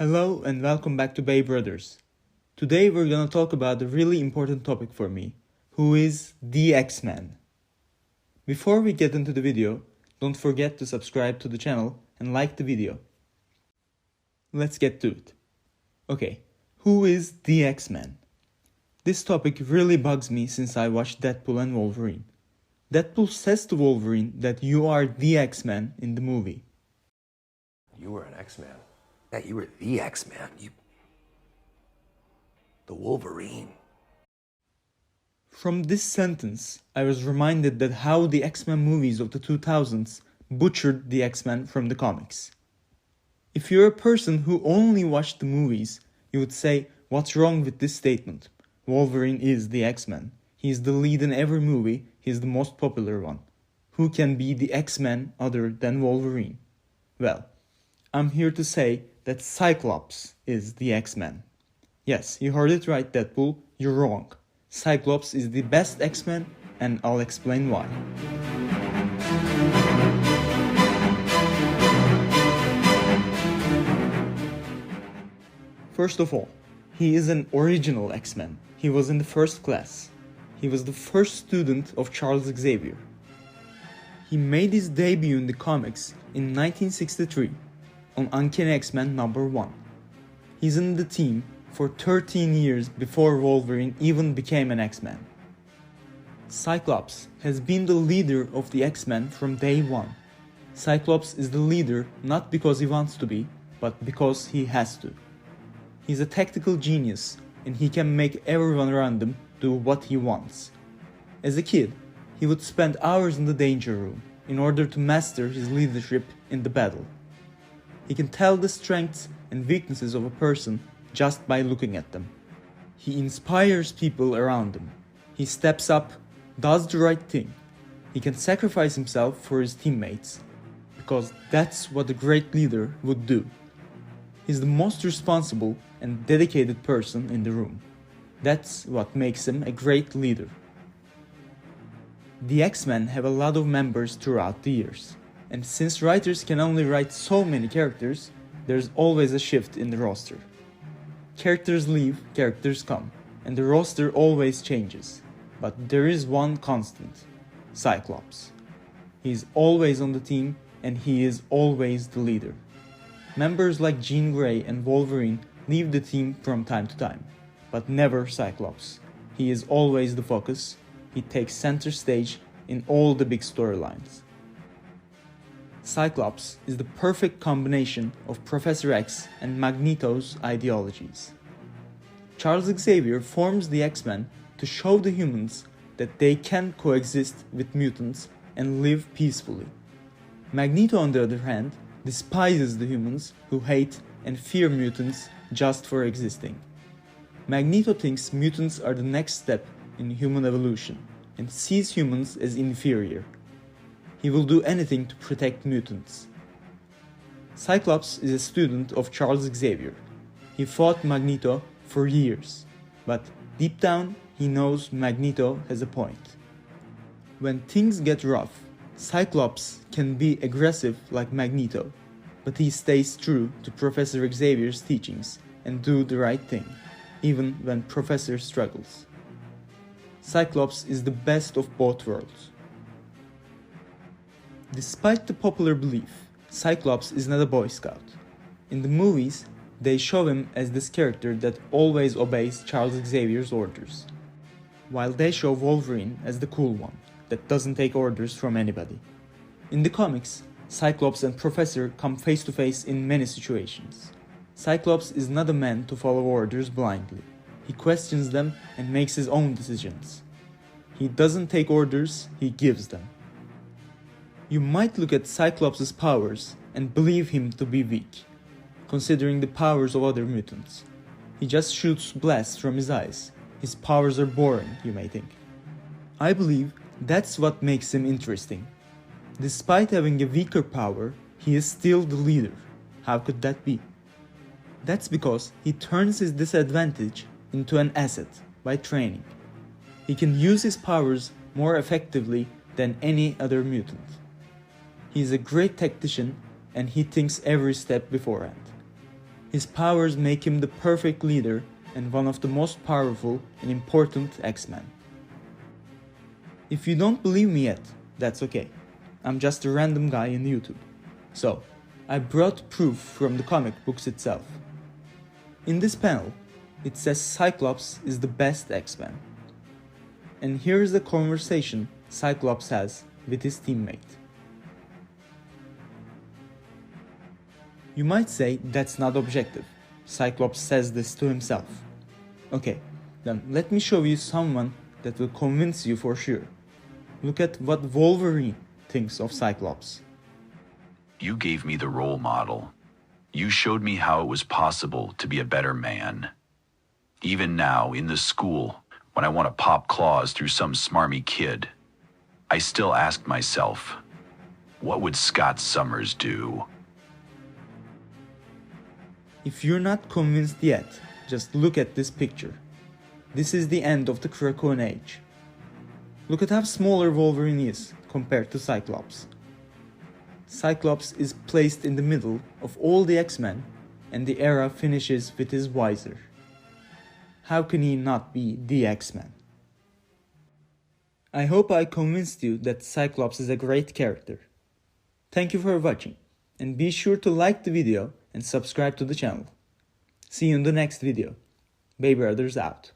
Hello and welcome back to Bay Brothers. Today we're gonna talk about a really important topic for me, who is the X-Men. Before we get into the video, don't forget to subscribe to the channel and like the video. Let's get to it. Okay, who is the X-Men? This topic really bugs me since I watched Deadpool and Wolverine. Deadpool says to Wolverine that you are the X-Men in the movie. You were an X-Man. Yeah, you were the X-Man. The Wolverine. From this sentence, I was reminded that how the X-Men movies of the 2000s butchered the X-Men from the comics. If you're a person who only watched the movies, you would say, what's wrong with this statement? Wolverine is the X-Men. He's the lead in every movie, he's the most popular one. Who can be the X-Men other than Wolverine? Well, I'm here to say that Cyclops is the X-Men. Yes, you heard it right, Deadpool, you're wrong. Cyclops is the best X-Men, and I'll explain why. First of all, he is an original X-Men. He was in the first class. He was the first student of Charles Xavier. He made his debut in the comics in 1963 on Uncanny X-Men #1. He's in the team for 13 years before Wolverine even became an X-Men. Cyclops has been the leader of the X-Men from day one. Cyclops is the leader not because he wants to be, but because he has to. He's a tactical genius, and he can make everyone around him do what he wants. As a kid, he would spend hours in the danger room in order to master his leadership in the battle. He can tell the strengths and weaknesses of a person just by looking at them. He inspires people around him. He steps up, does the right thing. He can sacrifice himself for his teammates, because that's what a great leader would do. He's the most responsible and dedicated person in the room. That's what makes him a great leader. The X-Men have a lot of members throughout the years. And since writers can only write so many characters, there's always a shift in the roster. Characters leave, characters come, and the roster always changes. But there is one constant: Cyclops. He's always on the team, and he is always the leader. Members like Jean Grey and Wolverine leave the team from time to time, but never Cyclops. He is always the focus. He takes center stage in all the big storylines. Cyclops is the perfect combination of Professor X and Magneto's ideologies. Charles Xavier forms the X-Men to show the humans that they can coexist with mutants and live peacefully. Magneto, on the other hand, despises the humans who hate and fear mutants just for existing. Magneto thinks mutants are the next step in human evolution and sees humans as inferior. He will do anything to protect mutants. Cyclops is a student of Charles Xavier. He fought Magneto for years, but deep down he knows Magneto has a point. When things get rough, Cyclops can be aggressive like Magneto, but he stays true to Professor Xavier's teachings and do the right thing, even when Professor struggles. Cyclops is the best of both worlds. Despite the popular belief, Cyclops is not a Boy Scout. In the movies, they show him as this character that always obeys Charles Xavier's orders, while they show Wolverine as the cool one that doesn't take orders from anybody. In the comics, Cyclops and Professor come face to face in many situations. Cyclops is not a man to follow orders blindly. He questions them and makes his own decisions. He doesn't take orders, he gives them. You might look at Cyclops' powers and believe him to be weak, considering the powers of other mutants. He just shoots blasts from his eyes. His powers are boring, you may think. I believe that's what makes him interesting. Despite having a weaker power, he is still the leader. How could that be? That's because he turns his disadvantage into an asset by training. He can use his powers more effectively than any other mutant. He is a great tactician and he thinks every step beforehand. His powers make him the perfect leader and one of the most powerful and important X-Men. If you don't believe me yet, that's okay. I'm just a random guy in YouTube. So, I brought proof from the comic books itself. In this panel, it says Cyclops is the best X-Men. And here's the conversation Cyclops has with his teammate. You might say that's not objective. Cyclops says this to himself. Okay, then let me show you someone that will convince you for sure. Look at what Wolverine thinks of Cyclops. You gave me the role model. You showed me how it was possible to be a better man. Even now, in the school, when I want to pop claws through some smarmy kid, I still ask myself, what would Scott Summers do? If you're not convinced yet, just look at this picture. This is the end of the Krakoan Age. Look at how smaller Wolverine is compared to Cyclops. Cyclops is placed in the middle of all the X-Men, and the era finishes with his visor. How can he not be the X-Men? I hope I convinced you that Cyclops is a great character. Thank you for watching, and be sure to like the video and subscribe to the channel. See you in the next video. Bay Brothers out.